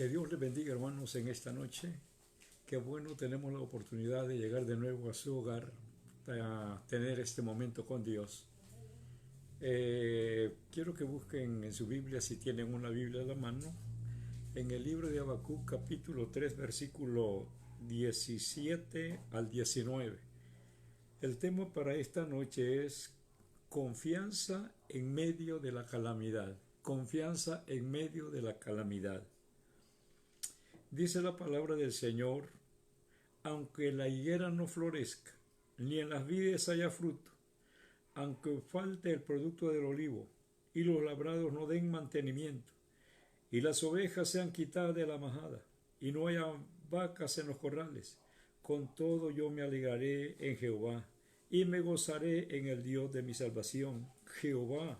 Que Dios les bendiga, hermanos, en esta noche. Qué bueno tenemos la oportunidad de llegar de nuevo a su hogar para tener este momento con Dios. Quiero que busquen en su Biblia, si tienen una Biblia a la mano, en el libro de Habacuc, capítulo 3, versículo 17 al 19. El tema para esta noche es confianza en medio de la calamidad. Confianza en medio de la calamidad. Dice la palabra del Señor: aunque la higuera no florezca, ni en las vides haya fruto, aunque falte el producto del olivo, y los labrados no den mantenimiento, y las ovejas sean quitadas de la majada, y no haya vacas en los corrales, con todo yo me alegraré en Jehová, y me gozaré en el Dios de mi salvación. Jehová,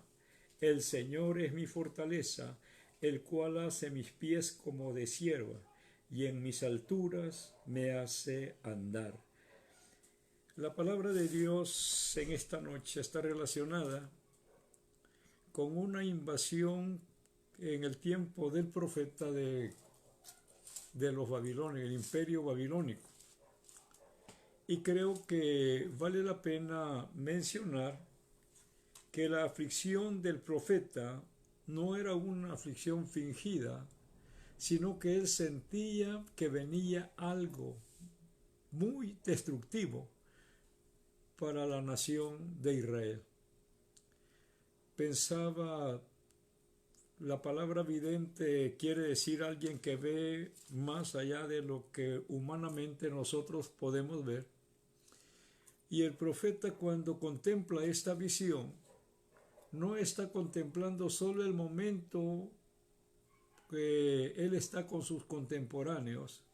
el Señor es mi fortaleza, el cual hace mis pies como de cierva, y en mis alturas me hace andar. La palabra de Dios en esta noche está relacionada con una invasión en el tiempo del profeta de los babilonios, el imperio babilónico. Y creo que vale la pena mencionar que la aflicción del profeta no era una aflicción fingida, sino que él sentía que venía algo muy destructivo para la nación de Israel. Pensaba, la palabra vidente quiere decir alguien que ve más allá de lo que humanamente nosotros podemos ver. Y el profeta, cuando contempla esta visión, no está contemplando solo el momento que él está con sus contemporáneos,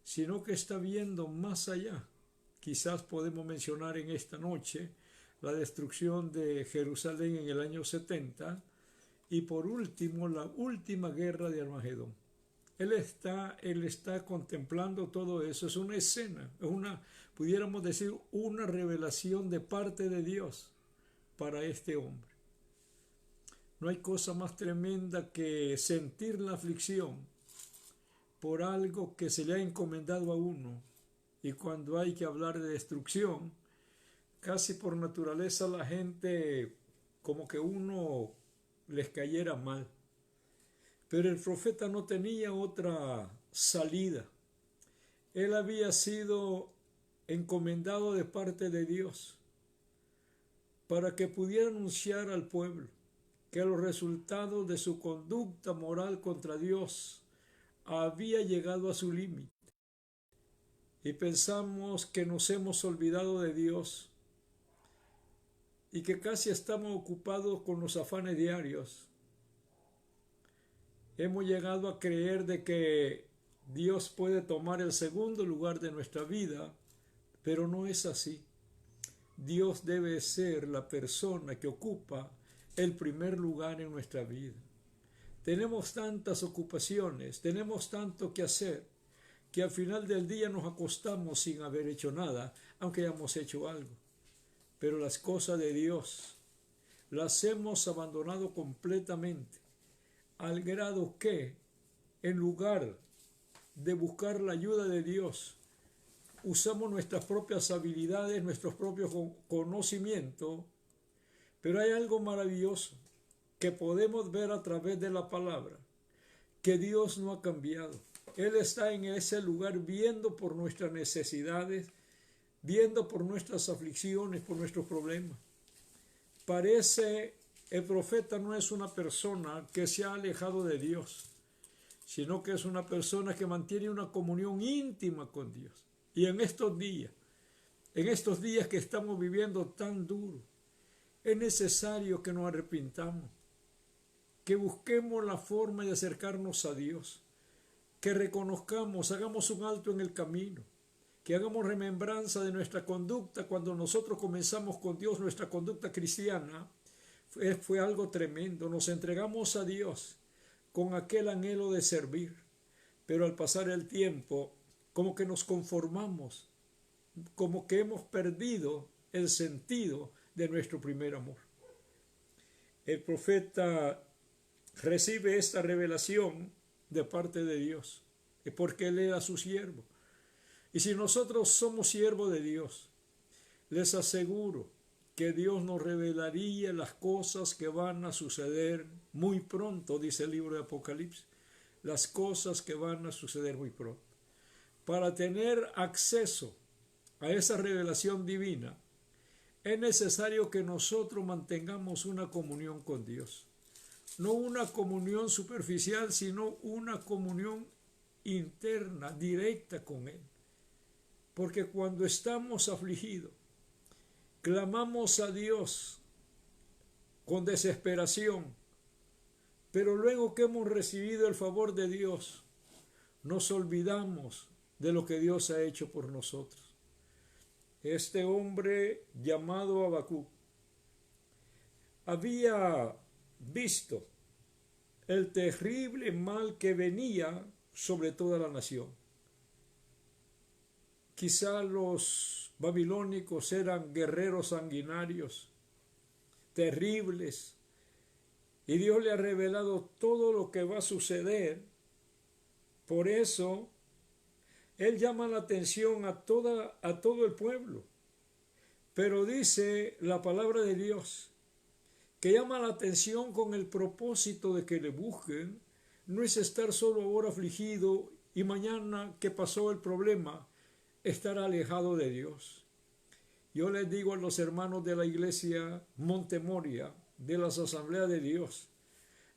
sino que está viendo más allá. Quizás podemos mencionar en esta noche la destrucción de Jerusalén en el año 70 y por último la última guerra de Armagedón. Él está contemplando todo eso. Es una escena, pudiéramos decir, una revelación de parte de Dios para este hombre. No hay cosa más tremenda que sentir la aflicción por algo que se le ha encomendado a uno. Y cuando hay que hablar de destrucción, casi por naturaleza la gente como que uno les cayera mal. Pero el profeta no tenía otra salida. Él había sido encomendado de parte de Dios para que pudiera anunciar al pueblo que los resultados de su conducta moral contra Dios había llegado a su límite. Y pensamos que nos hemos olvidado de Dios y que casi estamos ocupados con los afanes diarios. Hemos llegado a creer de que Dios puede tomar el segundo lugar de nuestra vida, pero no es así. Dios debe ser la persona que ocupa el primer lugar en nuestra vida. Tenemos tantas ocupaciones, tenemos tanto que hacer, que al final del día nos acostamos sin haber hecho nada, aunque hayamos hecho algo. Pero las cosas de Dios las hemos abandonado completamente, al grado que, en lugar de buscar la ayuda de Dios, usamos nuestras propias habilidades, nuestros propios conocimientos. Pero hay algo maravilloso que podemos ver a través de la palabra, que Dios no ha cambiado. Él está en ese lugar viendo por nuestras necesidades, viendo por nuestras aflicciones, por nuestros problemas. El profeta no es una persona que se ha alejado de Dios, sino que es una persona que mantiene una comunión íntima con Dios. Y en estos días que estamos viviendo tan duros, es necesario que nos arrepintamos, que busquemos la forma de acercarnos a Dios, que reconozcamos, hagamos un alto en el camino, que hagamos remembranza de nuestra conducta. Cuando nosotros comenzamos con Dios, nuestra conducta cristiana fue algo tremendo. Nos entregamos a Dios con aquel anhelo de servir, pero al pasar el tiempo, como que nos conformamos, como que hemos perdido el sentido de nuestro primer amor. El profeta recibe esta revelación de parte de Dios, es porque Él era su siervo. Y si nosotros somos siervos de Dios, les aseguro que Dios nos revelaría las cosas que van a suceder muy pronto, dice el libro de Apocalipsis, las cosas que van a suceder muy pronto. Para tener acceso a esa revelación divina, es necesario que nosotros mantengamos una comunión con Dios. No una comunión superficial, sino una comunión interna, directa con Él. Porque cuando estamos afligidos, clamamos a Dios con desesperación, pero luego que hemos recibido el favor de Dios, nos olvidamos de lo que Dios ha hecho por nosotros. Este hombre llamado Habacuc había visto el terrible mal que venía sobre toda la nación. Quizá los babilónicos eran guerreros sanguinarios, terribles, y Dios le ha revelado todo lo que va a suceder. Por eso Él llama la atención a todo el pueblo. Pero dice la palabra de Dios que llama la atención con el propósito de que le busquen. No es estar solo ahora afligido y mañana que pasó el problema, estar alejado de Dios. Yo les digo a los hermanos de la iglesia Montemoria, de las Asambleas de Dios,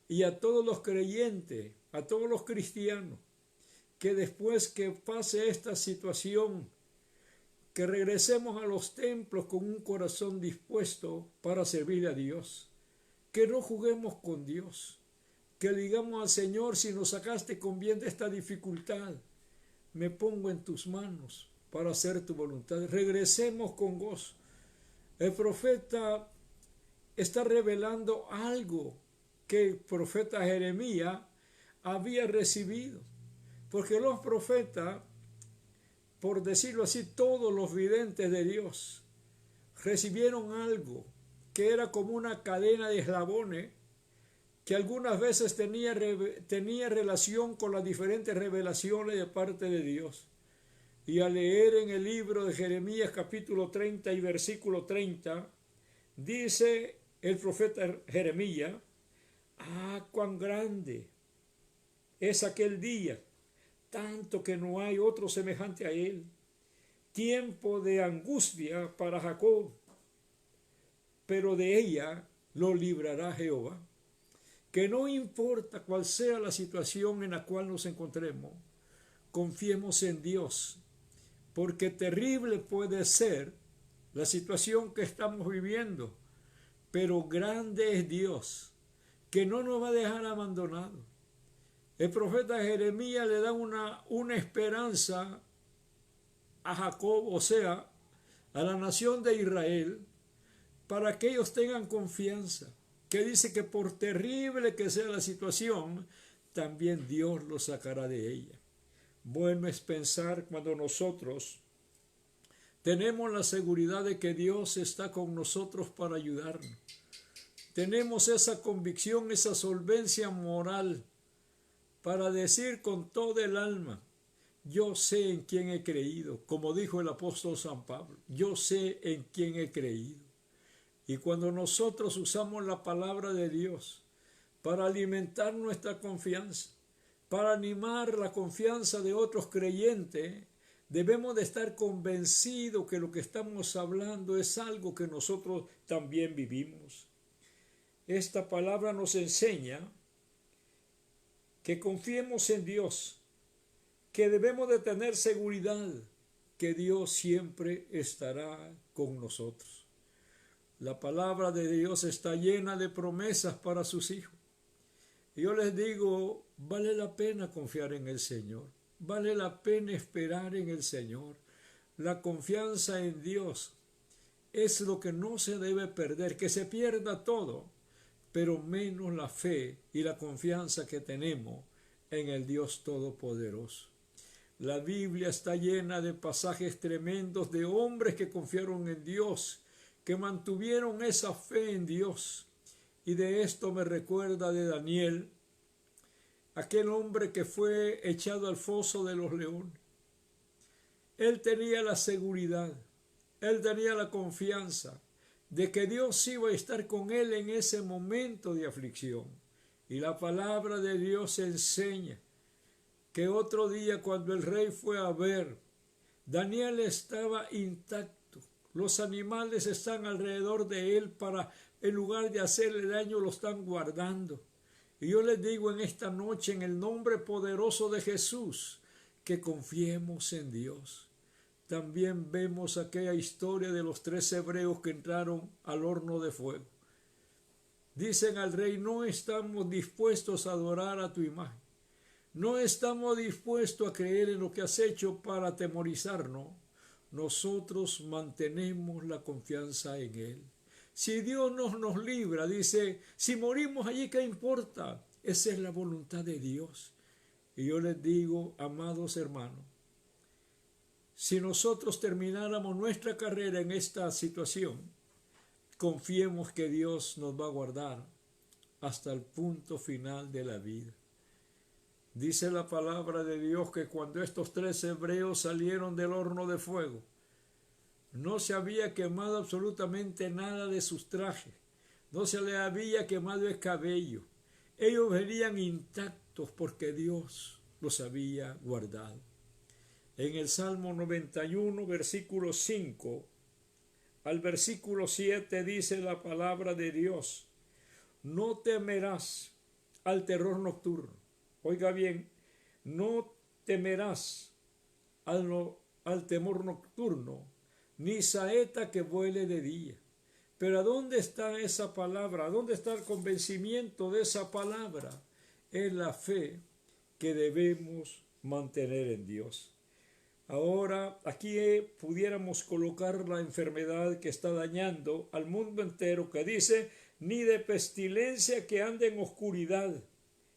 y a todos los creyentes, a todos los cristianos, que después que pase esta situación, que regresemos a los templos con un corazón dispuesto para servir a Dios, que no juguemos con Dios, que digamos al Señor: si nos sacaste con bien de esta dificultad, me pongo en tus manos para hacer tu voluntad. Regresemos con gozo. El profeta está revelando algo que el profeta Jeremías había recibido, porque los profetas, por decirlo así, todos los videntes de Dios, recibieron algo que era como una cadena de eslabones que algunas veces tenía relación con las diferentes revelaciones de parte de Dios. Y al leer en el libro de Jeremías capítulo 30 y versículo 30, dice el profeta Jeremías: cuán grande es aquel día, tanto que no hay otro semejante a él. Tiempo de angustia para Jacob, pero de ella lo librará Jehová. Que no importa cuál sea la situación en la cual nos encontremos, confiemos en Dios, porque terrible puede ser la situación que estamos viviendo, pero grande es Dios, que no nos va a dejar abandonados. El profeta Jeremías le da una esperanza a Jacob, o sea, a la nación de Israel, para que ellos tengan confianza, que dice que por terrible que sea la situación, también Dios los sacará de ella. Bueno es pensar cuando nosotros tenemos la seguridad de que Dios está con nosotros para ayudarnos. Tenemos esa convicción, esa solvencia moral para decir con todo el alma: yo sé en quién he creído, como dijo el apóstol San Pablo, yo sé en quién he creído. Y cuando nosotros usamos la palabra de Dios para alimentar nuestra confianza, para animar la confianza de otros creyentes, debemos de estar convencidos que lo que estamos hablando es algo que nosotros también vivimos. Esta palabra nos enseña que confiemos en Dios, que debemos de tener seguridad que Dios siempre estará con nosotros. La palabra de Dios está llena de promesas para sus hijos. Y yo les digo, vale la pena confiar en el Señor, vale la pena esperar en el Señor. La confianza en Dios es lo que no se debe perder, que se pierda todo, pero menos la fe y la confianza que tenemos en el Dios Todopoderoso. La Biblia está llena de pasajes tremendos de hombres que confiaron en Dios, que mantuvieron esa fe en Dios. Y de esto me recuerda de Daniel, aquel hombre que fue echado al foso de los leones. Él tenía la seguridad, él tenía la confianza de que Dios iba a estar con él en ese momento de aflicción. Y la palabra de Dios enseña que otro día, cuando el rey fue a ver, Daniel estaba intacto. Los animales están alrededor de él para, en lugar de hacerle daño, lo están guardando. Y yo les digo en esta noche, en el nombre poderoso de Jesús, que confiemos en Dios. También vemos aquella historia de los 3 hebreos que entraron al horno de fuego. Dicen al rey: no estamos dispuestos a adorar a tu imagen. No estamos dispuestos a creer en lo que has hecho para atemorizarnos. Nosotros mantenemos la confianza en Él. Si Dios nos libra, dice, si morimos allí, ¿qué importa? Esa es la voluntad de Dios. Y yo les digo, amados hermanos, si nosotros termináramos nuestra carrera en esta situación, confiemos que Dios nos va a guardar hasta el punto final de la vida. Dice la palabra de Dios que cuando estos 3 hebreos salieron del horno de fuego, no se había quemado absolutamente nada de sus trajes, no se le había quemado el cabello. Ellos venían intactos porque Dios los había guardado. En el Salmo 91, versículo 5 al versículo 7 dice la palabra de Dios: no temerás al terror nocturno. Oiga bien, no temerás al temor nocturno, ni saeta que vuele de día. Pero ¿a dónde está esa palabra? ¿A dónde está el convencimiento de esa palabra? Es la fe que debemos mantener en Dios. Ahora, aquí pudiéramos colocar la enfermedad que está dañando al mundo entero, que dice: ni de pestilencia que ande en oscuridad,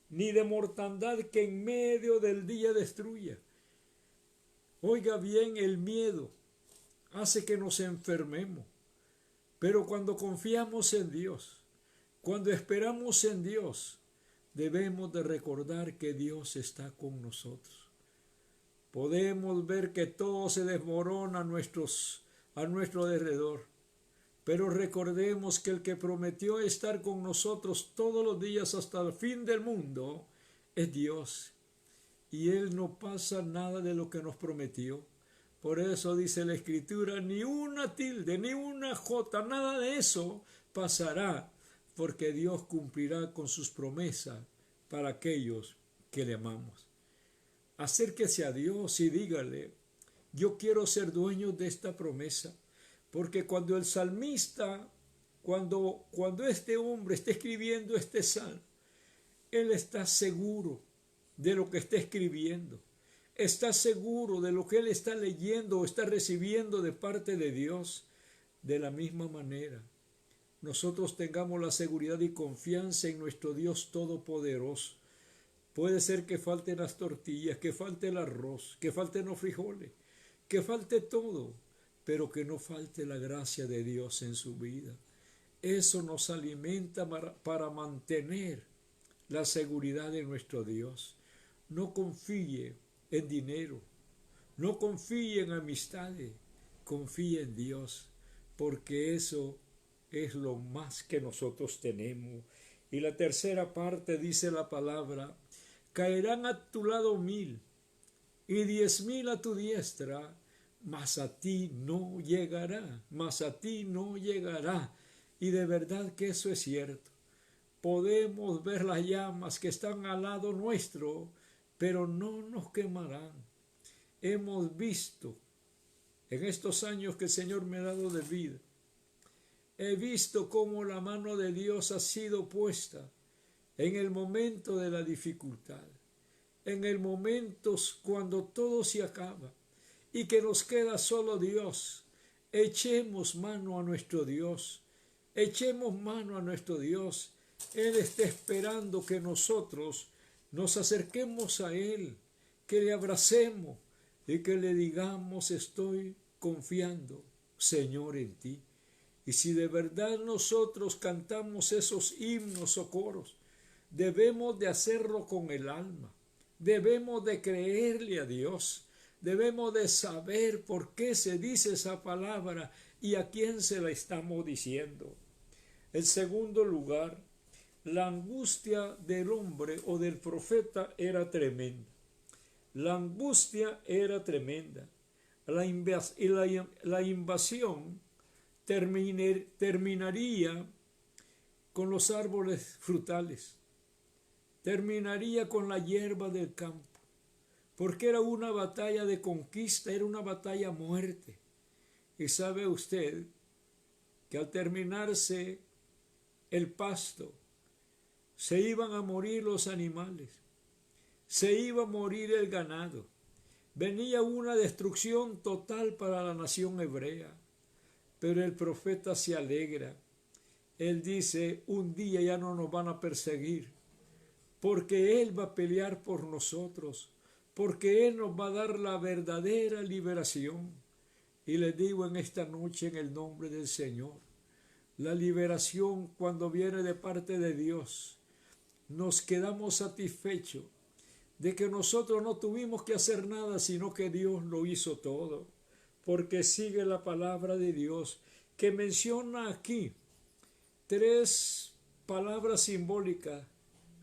ni de mortandad que en medio del día destruya. Oiga bien, el miedo hace que nos enfermemos, pero cuando confiamos en Dios, cuando esperamos en Dios, debemos de recordar que Dios está con nosotros. Podemos ver que todo se desmorona a nuestro alrededor, pero recordemos que el que prometió estar con nosotros todos los días hasta el fin del mundo es Dios, y Él no pasa nada de lo que nos prometió. Por eso dice la Escritura: ni una tilde, ni una jota, nada de eso pasará, porque Dios cumplirá con sus promesas para aquellos que le amamos. Acérquese a Dios y dígale: yo quiero ser dueño de esta promesa. Porque cuando el salmista, cuando este hombre está escribiendo este salmo, él está seguro de lo que está escribiendo. Está seguro de lo que él está leyendo o está recibiendo de parte de Dios. De la misma manera, nosotros tengamos la seguridad y confianza en nuestro Dios Todopoderoso. Puede ser que falten las tortillas, que falte el arroz, que falten los frijoles, que falte todo, pero que no falte la gracia de Dios en su vida. Eso nos alimenta para mantener la seguridad de nuestro Dios. No confíe en dinero, no confíe en amistades, confíe en Dios, porque eso es lo más que nosotros tenemos. Y la tercera parte dice la palabra: caerán a tu lado 1000 y 10,000 a tu diestra, mas a ti no llegará, mas a ti no llegará. Y de verdad que eso es cierto. Podemos ver las llamas que están al lado nuestro, pero no nos quemarán. Hemos visto en estos años que el Señor me ha dado de vida, he visto cómo la mano de Dios ha sido puesta en el momento de la dificultad, en el momento cuando todo se acaba y que nos queda solo Dios. Echemos mano a nuestro Dios, echemos mano a nuestro Dios. Él está esperando que nosotros nos acerquemos a Él, que le abracemos y que le digamos: estoy confiando, Señor, en ti. Y si de verdad nosotros cantamos esos himnos o coros Debemos de hacerlo con el alma. Debemos de creerle a Dios. Debemos de saber por qué se dice esa palabra y a quién se la estamos diciendo. En segundo lugar, la angustia del hombre o del profeta era tremenda. La angustia era tremenda. La invasión terminaría con los árboles frutales, terminaría con la hierba del campo, porque era una batalla de conquista, era una batalla a muerte. Y sabe usted que al terminarse el pasto, se iban a morir los animales, se iba a morir el ganado. Venía una destrucción total para la nación hebrea. Pero el profeta se alegra. Él dice, un día ya no nos van a perseguir, porque Él va a pelear por nosotros, porque Él nos va a dar la verdadera liberación. Y les digo en esta noche en el nombre del Señor, la liberación cuando viene de parte de Dios, nos quedamos satisfechos de que nosotros no tuvimos que hacer nada, sino que Dios lo hizo todo, porque sigue la palabra de Dios, que menciona aquí 3 palabras simbólicas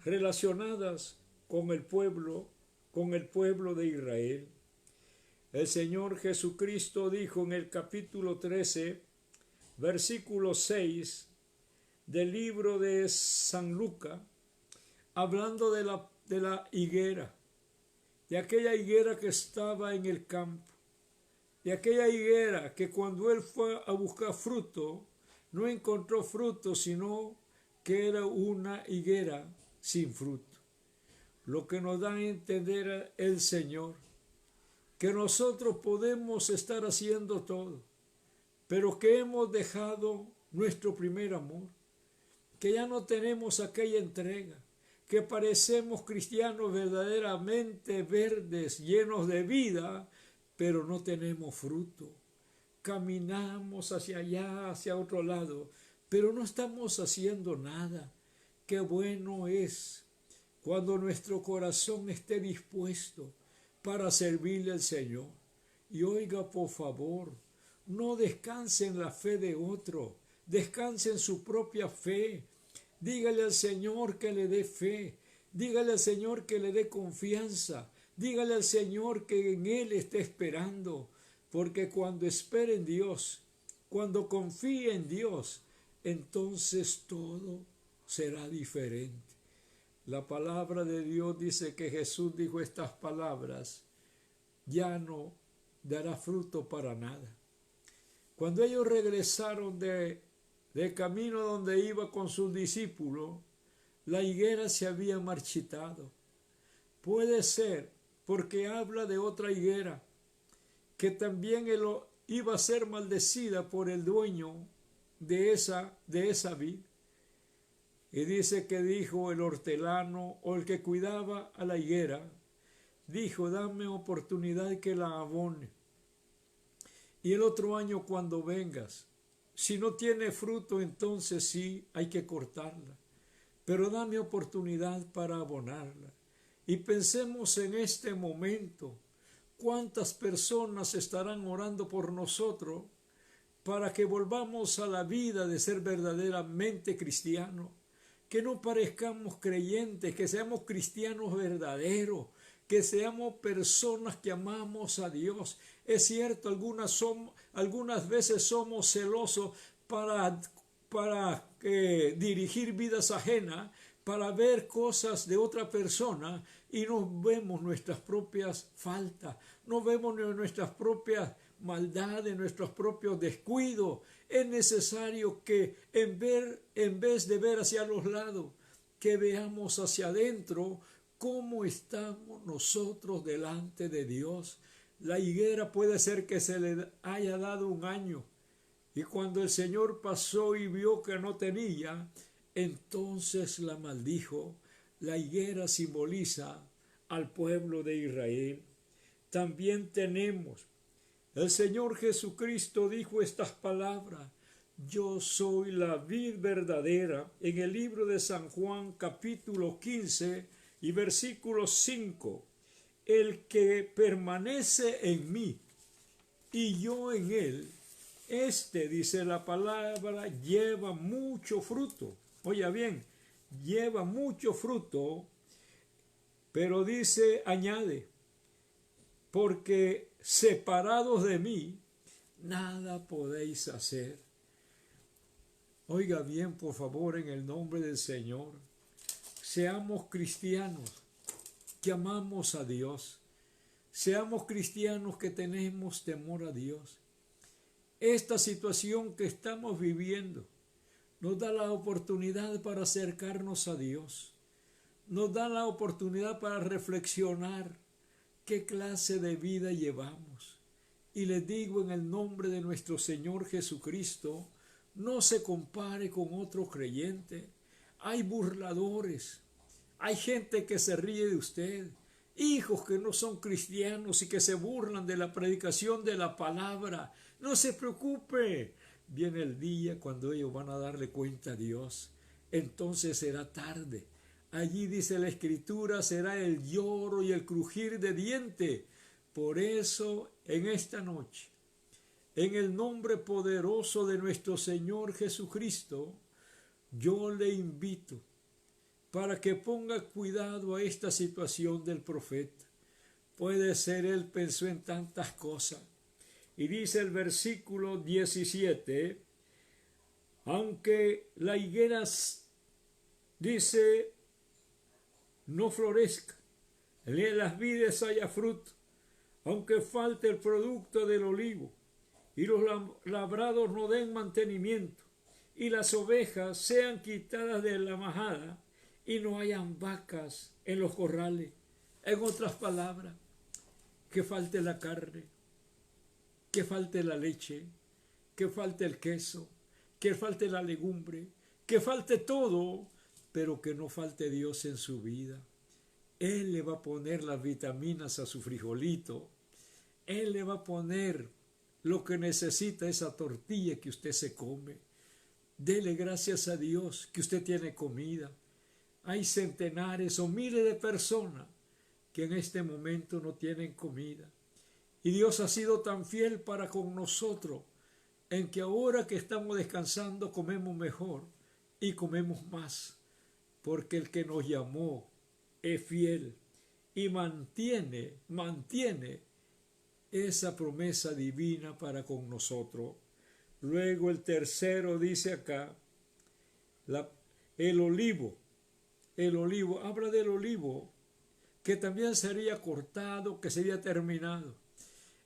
relacionadas con el pueblo de Israel. El Señor Jesucristo dijo en el capítulo 13, versículo 6 del libro de San Lucas, hablando de la higuera, de aquella higuera que estaba en el campo, de aquella higuera que cuando él fue a buscar fruto, no encontró fruto, sino que era una higuera sin fruto. Lo que nos da a entender el Señor, que nosotros podemos estar haciendo todo, pero que hemos dejado nuestro primer amor, que ya no tenemos aquella entrega, que parecemos cristianos verdaderamente verdes, llenos de vida, pero no tenemos fruto. Caminamos hacia allá, hacia otro lado, pero no estamos haciendo nada. Qué bueno es cuando nuestro corazón esté dispuesto para servirle al Señor. Y oiga, por favor, no descanse en la fe de otro, descanse en su propia fe. Dígale al Señor que le dé fe, dígale al Señor que le dé confianza, dígale al Señor que en Él esté esperando, porque cuando espere en Dios, cuando confíe en Dios, entonces todo será diferente. La palabra de Dios dice que Jesús dijo estas palabras, ya no dará fruto para nada. Cuando ellos regresaron de camino donde iba con sus discípulos, la higuera se había marchitado. Puede ser porque habla de otra higuera que también iba a ser maldecida por el dueño de esa vid. Y dice que dijo el hortelano o el que cuidaba a la higuera, dijo, dame oportunidad que la abone. Y el otro año cuando vengas, si no tiene fruto, entonces sí hay que cortarla. Pero dame oportunidad para abonarla. Y pensemos en este momento, cuántas personas estarán orando por nosotros para que volvamos a la vida de ser verdaderamente cristianos. Que no parezcamos creyentes, que seamos cristianos verdaderos, que seamos personas que amamos a Dios. Es cierto, algunas veces somos celosos para dirigir vidas ajenas, para ver cosas de otra persona y no vemos nuestras propias faltas, no vemos nuestras propias maldades, nuestros propios descuidos. Es necesario que en vez de ver hacia los lados, que veamos hacia adentro cómo estamos nosotros delante de Dios. La higuera puede ser que se le haya dado un año y cuando el Señor pasó y vio que no tenía, entonces la maldijo. La higuera simboliza al pueblo de Israel. También tenemos, el Señor Jesucristo dijo estas palabras, Yo soy la vid verdadera, en el libro de San Juan capítulo 15 y versículo 5. El que permanece en mí y yo en él, dice la palabra, lleva mucho fruto. Oiga bien, lleva mucho fruto, pero dice, añade, porque separados de mí, nada podéis hacer. Oiga bien, por favor, en el nombre del Señor, seamos cristianos que amamos a Dios, seamos cristianos que tenemos temor a Dios. Esta situación que estamos viviendo nos da la oportunidad para acercarnos a Dios, nos da la oportunidad para reflexionar qué clase de vida llevamos. Y les digo en el nombre de nuestro Señor Jesucristo, no se compare con otro creyente. Hay burladores, hay gente que se ríe de usted, hijos que no son cristianos y que se burlan de la predicación de la palabra. No se preocupe, viene el día cuando ellos van a darle cuenta a Dios. Entonces será tarde. Allí dice la Escritura, será el lloro y el crujir de diente. Por eso, en esta noche, en el nombre poderoso de nuestro Señor Jesucristo, yo le invito para que ponga cuidado a esta situación del profeta. Puede ser él pensó en tantas cosas. Y dice el versículo 17, aunque la higuera, dice, no florezca, ni en las vides haya fruto, aunque falte el producto del olivo, y los labrados no den mantenimiento, y las ovejas sean quitadas de la majada, y no hayan vacas en los corrales. En otras palabras, que falte la carne, que falte la leche, que falte el queso, que falte la legumbre, que falte todo, pero que no falte Dios en su vida. Él le va a poner las vitaminas a su frijolito, Él le va a poner lo que necesita, esa tortilla que usted se come. Dele gracias a Dios que usted tiene comida. Hay centenares o miles de personas que en este momento no tienen comida. Y Dios ha sido tan fiel para con nosotros, en que ahora que estamos descansando comemos mejor y comemos más, porque el que nos llamó es fiel y mantiene esa promesa divina para con nosotros. Luego el tercero dice acá, el olivo, habla del olivo, que también sería cortado, que sería terminado.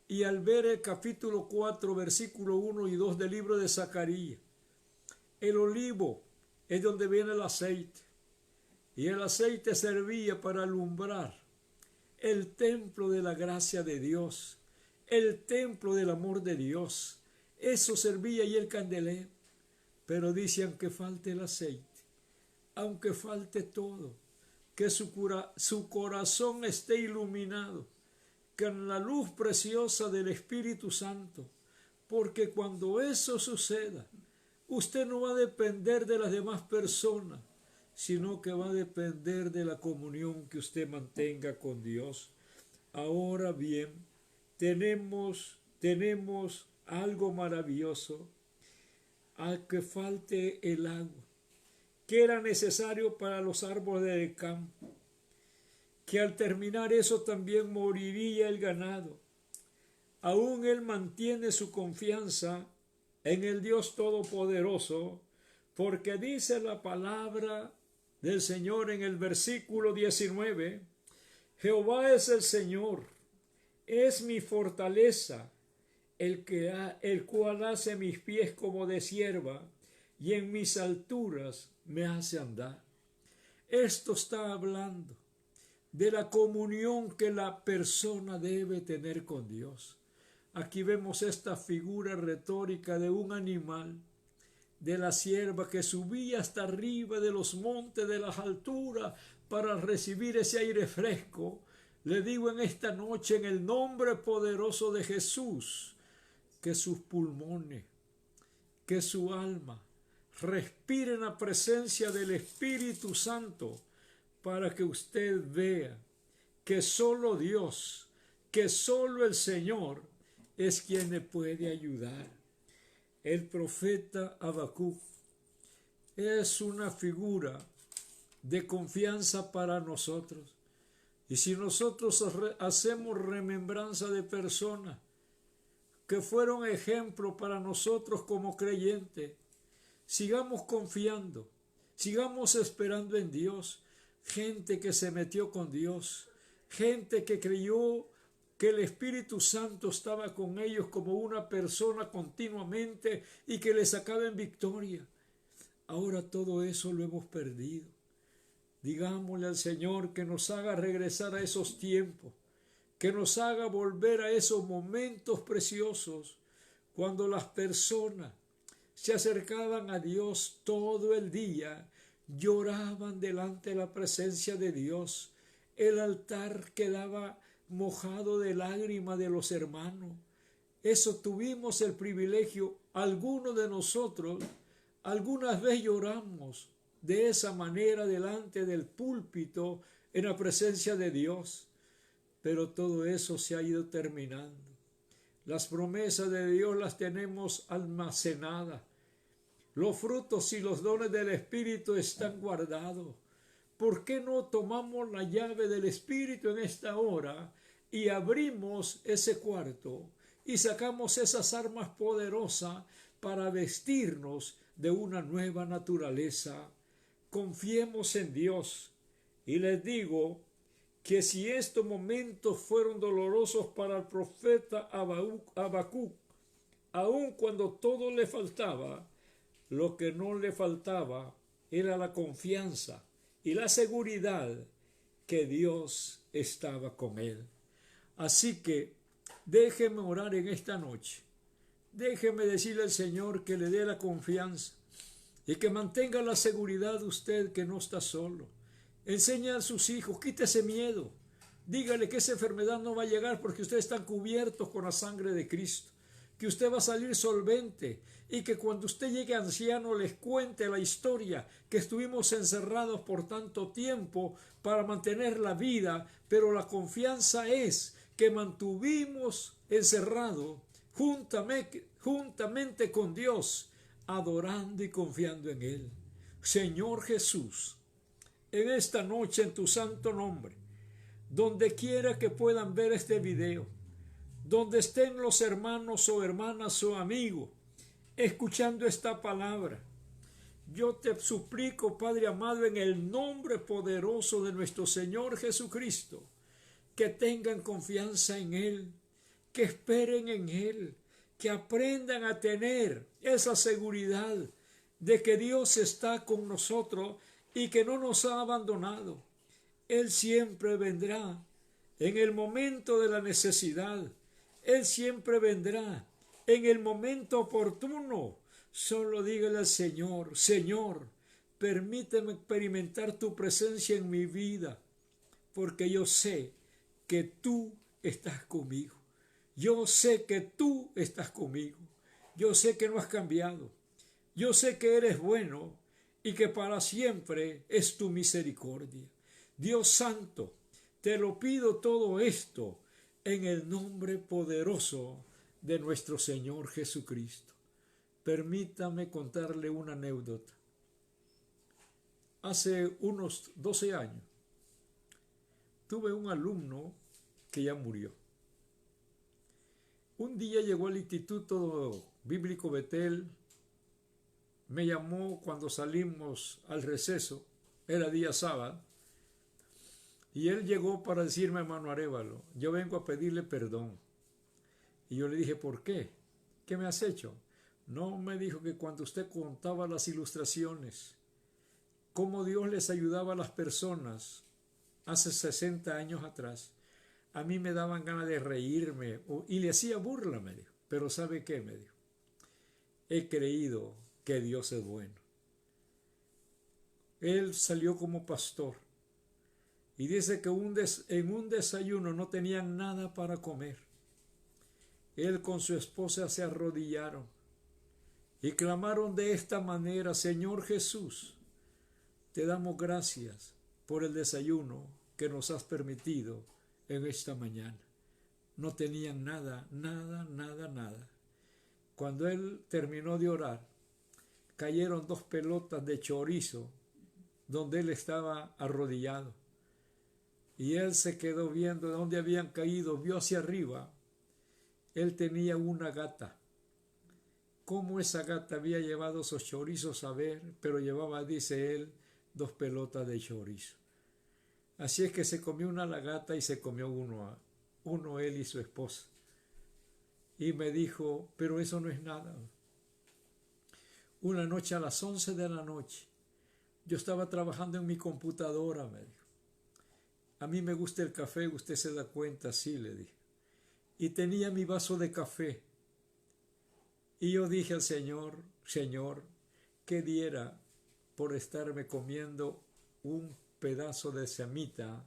Y al ver el capítulo 4, versículo 1 y 2 del libro de Zacarías, el olivo es donde viene el aceite. Y el aceite servía para alumbrar el templo de la gracia de Dios, el templo del amor de Dios. Eso servía y el candelero. Pero dice, aunque falte el aceite, aunque falte todo, que su corazón esté iluminado con la luz preciosa del Espíritu Santo, porque cuando eso suceda, usted no va a depender de las demás personas, sino que va a depender de la comunión que usted mantenga con Dios. Ahora bien, tenemos algo maravilloso, al que falte el agua, que era necesario para los árboles del campo, que al terminar eso también moriría el ganado. Aún él mantiene su confianza en el Dios Todopoderoso, porque dice la palabra del Señor en el versículo 19, Jehová es el Señor, es mi fortaleza, el cual hace mis pies como de sierva, y en mis alturas me hace andar. Esto está hablando de la comunión que la persona debe tener con Dios. Aquí vemos esta figura retórica de un animal, de la sierva que subía hasta arriba de los montes, de las alturas, para recibir ese aire fresco. Le digo en esta noche, en el nombre poderoso de Jesús, que sus pulmones, que su alma respire en la presencia del Espíritu Santo para que usted vea que solo Dios, que solo el Señor es quien le puede ayudar. El profeta Habacuc es una figura de confianza para nosotros. Y si nosotros hacemos remembranza de personas que fueron ejemplo para nosotros como creyentes, sigamos confiando, sigamos esperando en Dios. Gente que se metió con Dios, gente que creyó que el Espíritu Santo estaba con ellos como una persona continuamente y que les sacaba en victoria. Ahora todo eso lo hemos perdido. Digámosle al Señor que nos haga regresar a esos tiempos, que nos haga volver a esos momentos preciosos cuando las personas se acercaban a Dios todo el día, lloraban delante de la presencia de Dios. El altar quedaba mojado de lágrimas de los hermanos. Eso tuvimos el privilegio. Algunos de nosotros algunas veces lloramos de esa manera delante del púlpito en la presencia de Dios. Pero todo eso se ha ido terminando. Las promesas de Dios las tenemos almacenadas. Los frutos y los dones del Espíritu están guardados. ¿Por qué no tomamos la llave del Espíritu en esta hora y abrimos ese cuarto y sacamos esas armas poderosas para vestirnos de una nueva naturaleza? Confiemos en Dios. Y les digo que si estos momentos fueron dolorosos para el profeta Habacuc, aun cuando todo le faltaba, lo que no le faltaba era la confianza y la seguridad que Dios estaba con él. Así que déjeme orar en esta noche. Déjeme decirle al Señor que le dé la confianza y que mantenga la seguridad de usted que no está solo. Enseña a sus hijos, quítese miedo. Dígale que esa enfermedad no va a llegar porque ustedes están cubiertos con la sangre de Cristo, que usted va a salir solvente y que cuando usted llegue anciano les cuente la historia que estuvimos encerrados por tanto tiempo para mantener la vida, pero la confianza es que mantuvimos encerrado juntamente con Dios, adorando y confiando en Él. Señor Jesús, en esta noche en tu santo nombre, donde quiera que puedan ver este video, donde estén los hermanos o hermanas o amigos escuchando esta palabra, yo te suplico, Padre amado, en el nombre poderoso de nuestro Señor Jesucristo, que tengan confianza en Él, que esperen en Él, que aprendan a tener esa seguridad de que Dios está con nosotros y que no nos ha abandonado. Él siempre vendrá en el momento de la necesidad. Él siempre vendrá en el momento oportuno. Solo dígale al Señor, Señor, permíteme experimentar tu presencia en mi vida, porque yo sé que tú estás conmigo. Yo sé que tú estás conmigo. Yo sé que no has cambiado. Yo sé que eres bueno y que para siempre es tu misericordia. Dios Santo, te lo pido todo esto en el nombre poderoso de nuestro Señor Jesucristo. Permítame contarle una anécdota. Hace unos 12 años tuve un alumno que ya murió. Un día llegó al Instituto Bíblico Betel, me llamó cuando salimos al receso, era día sábado, y él llegó para decirme, hermano Arévalo, yo vengo a pedirle perdón. Y yo le dije, ¿por qué? ¿Qué me has hecho? No, me dijo que cuando usted contaba las ilustraciones, cómo Dios les ayudaba a las personas hace 60 años atrás, a mí me daban ganas de reírme y le hacía burla, me dijo. Pero ¿sabe qué? Me dijo, he creído que Dios es bueno. Él salió como pastor y dice que en un desayuno no tenían nada para comer. Él con su esposa se arrodillaron y clamaron de esta manera: Señor Jesús, te damos gracias por el desayuno que nos has permitido en esta mañana. No tenían nada, nada, nada, nada. Cuando él terminó de orar, cayeron 2 pelotas de chorizo donde él estaba arrodillado. Y él se quedó viendo de dónde habían caído, vio hacia arriba. Él tenía una gata. Cómo esa gata había llevado esos chorizos a ver, pero llevaba, dice él, 2 pelotas de chorizo. Así es que se comió una la gata y se comió uno él y su esposa. Y me dijo: pero eso no es nada. Una noche a las 11 de la noche, yo estaba trabajando en mi computadora, me dijo. A mí me gusta el café, usted se da cuenta, sí, le dije. Y tenía mi vaso de café. Y yo dije al Señor: Señor, ¿qué diera por estarme comiendo un pedazo de semita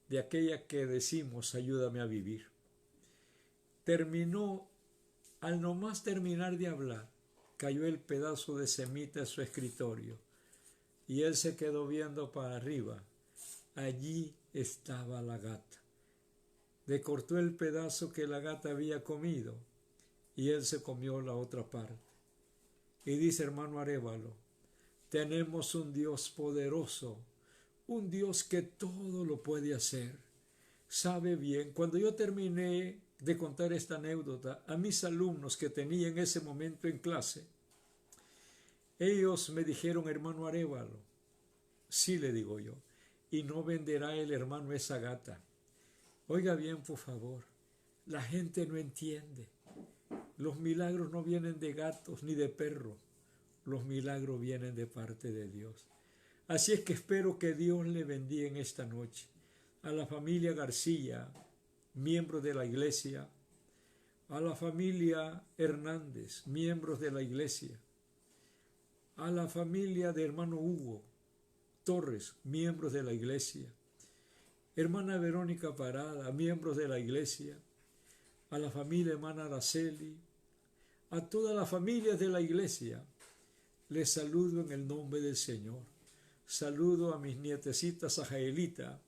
de aquella que decimos ayúdame a vivir? Terminó, al nomás terminar de hablar, cayó el pedazo de semita en su escritorio y él se quedó viendo para arriba. Allí estaba la gata. Le cortó el pedazo que la gata había comido y él se comió la otra parte. Y dice, hermano Arévalo, tenemos un Dios poderoso, un Dios que todo lo puede hacer. Sabe bien, cuando yo terminé de contar esta anécdota a mis alumnos que tenía en ese momento en clase, ellos me dijeron: hermano Arévalo, sí, le digo yo, y no venderá el hermano esa gata. Oiga bien, por favor, la gente no entiende. Los milagros no vienen de gatos ni de perros. Los milagros vienen de parte de Dios. Así es que espero que Dios le bendiga en esta noche. A la familia García, miembros de la iglesia. A la familia Hernández, miembros de la iglesia. A la familia de hermano Hugo Torres, miembros de la iglesia. Hermana Verónica Parada, miembros de la iglesia. A la familia hermana Araceli. A todas las familias de la iglesia. Les saludo en el nombre del Señor. Saludo a mis nietecitas, a Jaelita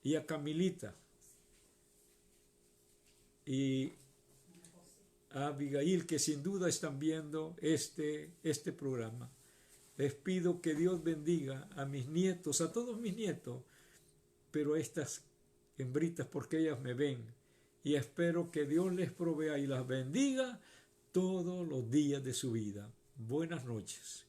y a Camilita y a Abigail, que sin duda están viendo este programa. Les pido que Dios bendiga a mis nietos, a todos mis nietos, pero a estas hembritas, porque ellas me ven, y espero que Dios les provea y las bendiga todos los días de su vida. Buenas noches.